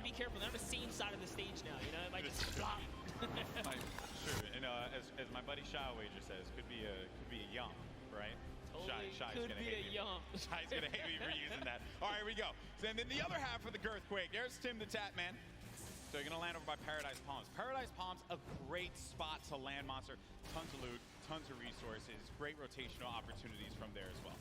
be careful. They're on the same side of the stage now. You know, it might just flop. Sure, and as my buddy Shy Wager says, could be a yum, right? Totally Shy's could gonna be hate a me. yum. Shy's gonna hate me for using that. All right, here we go. So, and then the other half of the Girthquake. There's Tim the Tap Man. So you're gonna land over by Paradise Palms. Paradise Palms, a great spot to land monster. Tons of loot, tons of resources, great rotational opportunities from there as well.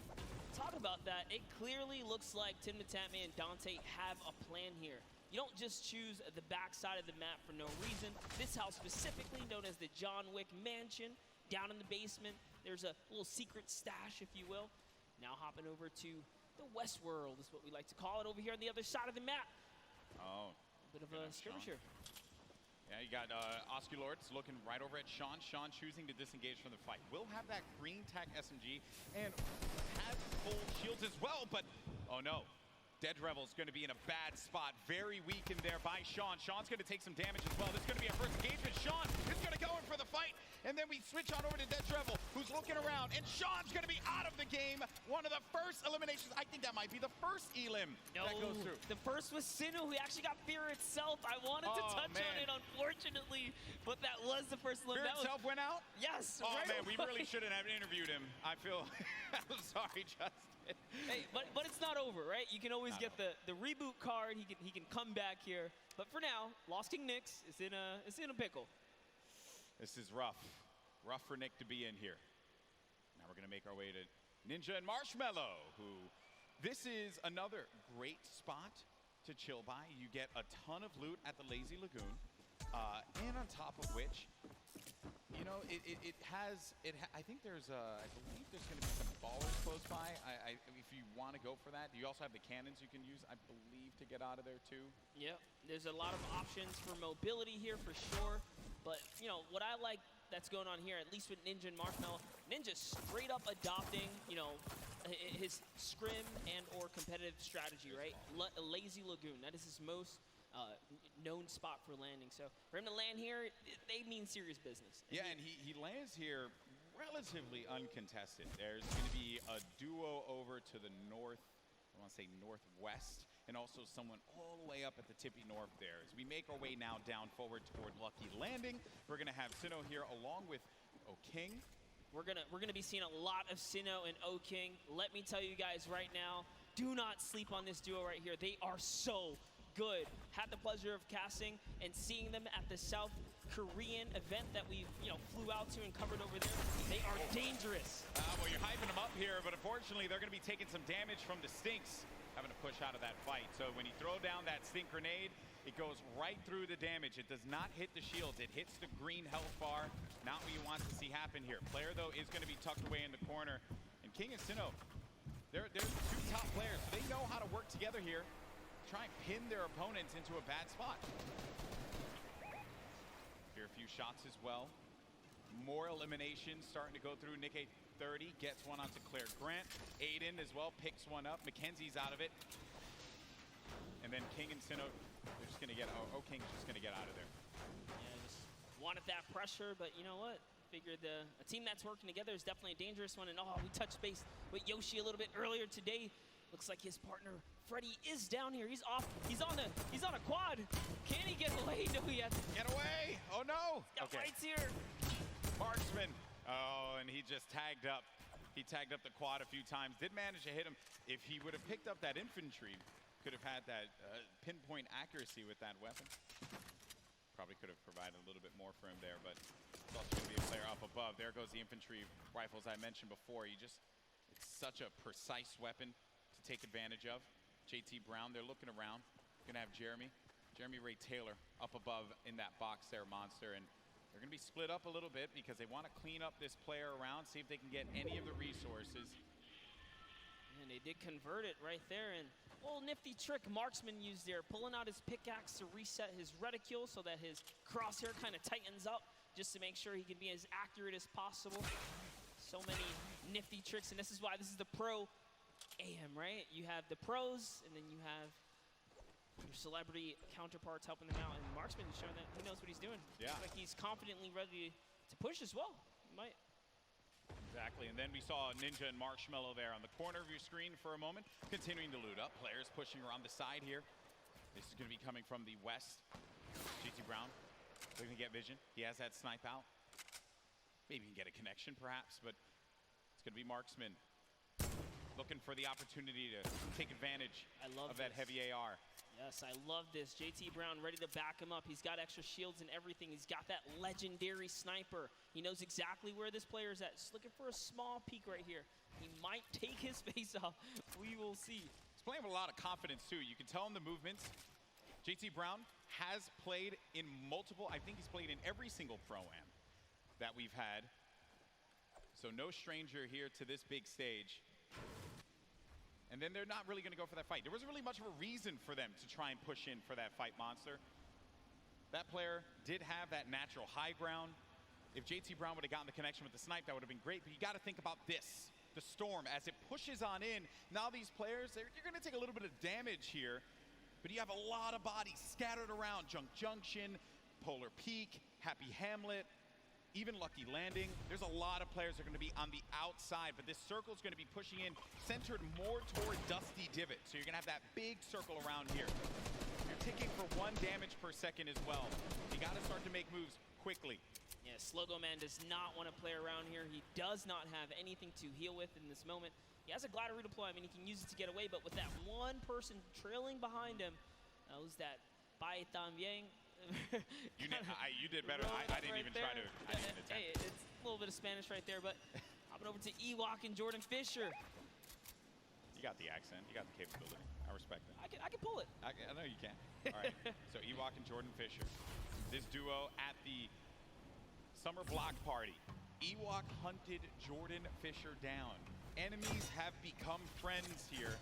Talk about that. It clearly looks like Tim the Tap Man and Dante have a plan here. You don't just choose the backside of the map for no reason. This house specifically, known as the John Wick Mansion, down in the basement, there's a little secret stash, if you will. Now hopping over to the West World is what we like to call it over here on the other side of the map. Oh. Bit of a skirmisher. Yeah, you got Osculords looking right over at Sean. Sean choosing to disengage from the fight. Will have that green tech SMG and has full shields as well, but oh no. Dead Revel's going to be in a bad spot. Very weakened there by Sean. Sean's going to take some damage as well. This is going to be our first engagement. Sean is going to go in for the fight. And then we switch on over to Dead Revel, who's looking around. And Sean's going to be out of the game. One of the first eliminations. I think that might be the first elim that goes through. The first was Sinnoh, who actually got Fear itself. I wanted to touch on it, unfortunately. But that was the first elimination. Fear itself went out? Yes. Oh, man, we really shouldn't have interviewed him. I feel I'm sorry, Justin. Hey, but it's not over, right? You can always get the reboot card. He can come back here. But for now, Lost King Nyx is in a pickle. This is rough. Rough for Nick to be in here. Now we're going to make our way to Ninja and Marshmallow, who this is another great spot to chill by. You get a ton of loot at the Lazy Lagoon. And on top of which, you know, I think there's I believe there's going to be some ballers close by. If you want to go for that, you also have the cannons you can use, I believe, to get out of there too. Yep, there's a lot of options for mobility here for sure. But you know what I like that's going on here, at least with Ninja and Marshmallow, Ninja straight up adopting, you know, his scrim and or competitive strategy, right? Lazy Lagoon, that is his most known spot for landing. So for him to land here, they mean serious business. Yeah, and he lands here relatively uncontested. There's going to be a duo over to the north, I want to say northwest, and also someone all the way up at the tippy north there. As we make our way now down forward toward Lucky Landing, we're going to have Sinnoh here along with O'King. We're gonna be seeing a lot of Sinnoh and O'King. Let me tell you guys right now, do not sleep on this duo right here. They are so good. Had the pleasure of casting and seeing them at the South Korean event that we flew out to and covered over there. They are dangerous. Well, you're hyping them up here, but unfortunately they're going to be taking some damage from the Stinks, having to push out of that fight. So when you throw down that Stink Grenade, it goes right through the damage. It does not hit the shields. It hits the green health bar. Not what you want to see happen here. Player, though, is going to be tucked away in the corner. And King and Sinnoh, they're the two top players. So they know how to work together here, try and pin their opponents into a bad spot. Here a few shots as well. More eliminations starting to go through. Nick 830 gets one onto Claire Grant. Aiden as well picks one up. Mackenzie's out of it. And then King and Sinnoh, they're just going to get, King's just going to get out of there. Yeah, just wanted that pressure, but you know what? Figured a team that's working together is definitely a dangerous one. And we touched base with Yoshi a little bit earlier today. Looks like his partner Freddy is down here. He's off. He's on a quad. Can he get away? No, he has to get away. Oh no. Got fights here. Marksman. Oh, and he just tagged up. He tagged up the quad a few times. Did manage to hit him. If he would have picked up that infantry, could have had that pinpoint accuracy with that weapon. Probably could have provided a little bit more for him there, but it's also going to be a player up above. There goes the infantry rifles I mentioned before. It's such a precise weapon to take advantage of. JT Brown, they're looking around. Gonna have Jeremy Ray Taylor up above in that box there, Monster, and they're gonna be split up a little bit because they want to clean up this player around, see if they can get any of the resources. And they did convert it right there, and a little nifty trick Marksman used there, pulling out his pickaxe to reset his reticule so that his crosshair kind of tightens up just to make sure he can be as accurate as possible. So many nifty tricks, and this is why this is the pro AM, right? You have the pros, and then you have your celebrity counterparts helping them out, and Marksman is showing that he knows what he's doing. Yeah. Looks like he's confidently ready to push as well. He might. Exactly, and then we saw Ninja and Marshmallow there on the corner of your screen for a moment, continuing to loot up. Players pushing around the side here. This is going to be coming from the west. JT Brown looking to get vision. He has that snipe out. Maybe he can get a connection perhaps, but it's going to be Marksman looking for the opportunity to take advantage of that heavy AR. Yes, I love this. JT Brown ready to back him up. He's got extra shields and everything. He's got that legendary sniper. He knows exactly where this player is at. Just looking for a small peek right here. He might take his face off. We will see. He's playing with a lot of confidence too. You can tell in the movements. JT Brown has played in multiple, I think he's played in every single Pro-Am that we've had. So no stranger here to this big stage. And then they're not really going to go for that fight. There wasn't really much of a reason for them to try and push in for that fight, Monster. That player did have that natural high ground. If JT Brown would have gotten the connection with the snipe, that would have been great. But you got to think about this, the storm, as it pushes on in. Now these players, you're going to take a little bit of damage here. But you have a lot of bodies scattered around. Junk Junction, Polar Peak, Happy Hamlet, even Lucky Landing. There's a lot of players that are going to be on the outside, but this circle is going to be pushing in, centered more toward Dusty Divot. So you're going to have that big circle around here. You're ticking for 1 damage per second as well. You got to start to make moves quickly. Yeah, Slogo Man does not want to play around here. He does not have anything to heal with in this moment. He has a glider redeploy. I mean, he can use it to get away, but with that one person trailing behind him, that was that Bai También. You did better. I didn't even try to. Hey, it's a little bit of Spanish right there, but hopping over to Ewok and Jordan Fisher. You got the accent. You got the capability. I respect it. I can pull it. I know you can. All right. So Ewok and Jordan Fisher. This duo at the summer block party. Ewok hunted Jordan Fisher down. Enemies have become friends here.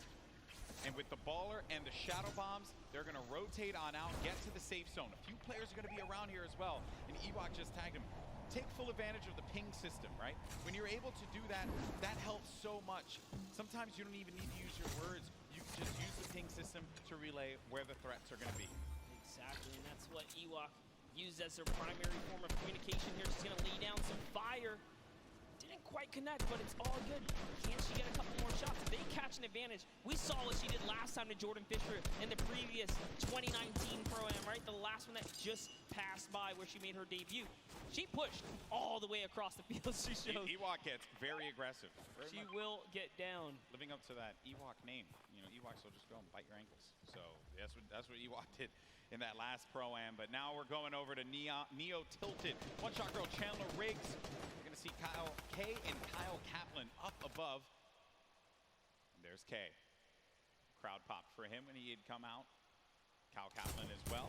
And with the baller and the shadow bombs, they're going to rotate on out, get to the safe zone. A few players are going to be around here as well. And Ewok just tagged him. Take full advantage of the ping system, right? When you're able to do that, that helps so much. Sometimes you don't even need to use your words. You can just use the ping system to relay where the threats are going to be. Exactly, and that's what Ewok used as their primary form of communication here. She's going to lay down some fire. Didn't quite connect, but it's all good. Can she get a couple more shots? If they catch an advantage, we saw what she did last time to Jordan Fisher in the previous 2019 Pro-Am, right? The last one that just passed by where she made her debut. She pushed all the way across the field. She showed. Ewok gets very aggressive. She will get down. Living up to that Ewok name. You know, Ewoks will just go and bite your ankles. So that's what Ewok did in that last Pro-Am. But now we're going over to Neo Tilted. One shot girl Chandler Riggs. You're going to see Kyle K and Kyle Kaplan up above. And there's K. Crowd popped for him when he had come out. Kyle Kaplan as well.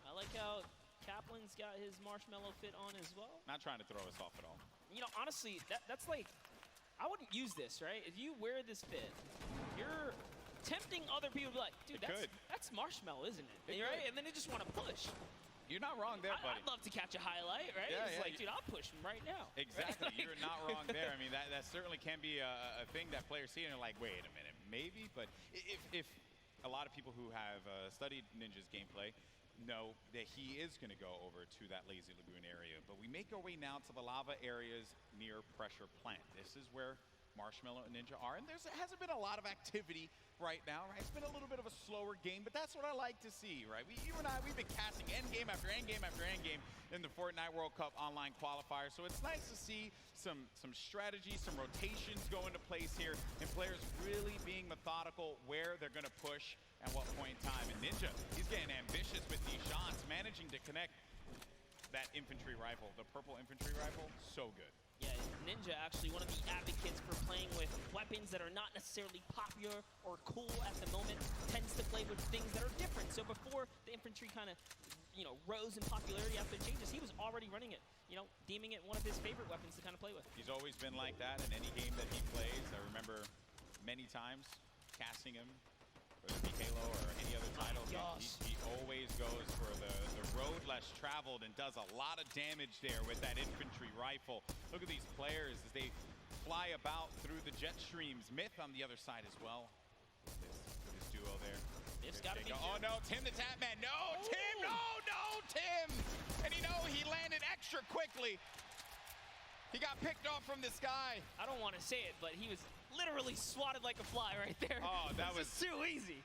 I like how Kaplan's got his marshmallow fit on as well. Not trying to throw us off at all. You know, honestly, that's like, I wouldn't use this, right? If you wear this fit, you're tempting other people to be like, dude, that's marshmallow, isn't it? Right? And then they just want to push. You're not wrong there, buddy. I'd love to catch a highlight, right? Yeah, it's like, dude, I'll push him right now. Exactly. Right? You're not wrong there. I mean, that certainly can be a thing that players see and they're like, wait a minute, maybe? But if a lot of people who have studied Ninja's gameplay know that he is going to go over to that Lazy Lagoon area. But we make our way now to the lava areas near Pressure Plant. This is where Marshmallow and Ninja are, and there hasn't been a lot of activity right now, right? It's been a little bit of a slower game, but that's what I like to see, right? You and I, we've been casting endgame after endgame after endgame in the Fortnite World Cup online qualifier, so it's nice to see some strategy, some rotations go into place here, and players really being methodical where they're going to push at what point in time. And Ninja, he's getting ambitious with these shots, managing to connect that infantry rifle, the purple infantry rifle, so good. Yeah, Ninja actually one of the advocates for playing with weapons that are not necessarily popular or cool at the moment, tends to play with things that are different. So before the infantry kind of, rose in popularity after changes, he was already running it, deeming it one of his favorite weapons to kind of play with. He's always been like that in any game that he plays. I remember many times casting him, whether it be Halo or any other title. He always goes for the road less traveled and does a lot of damage there with that infantry rifle. Look at these players as they fly about through the jet streams. Myth on the other side as well. With this duo there. It's got to be. Oh no, Tim the Tatman. No, ooh. Tim, no, Tim. And he landed extra quickly. He got picked off from the sky. I don't want to say it, but he was literally swatted like a fly right there. Oh, that was too easy.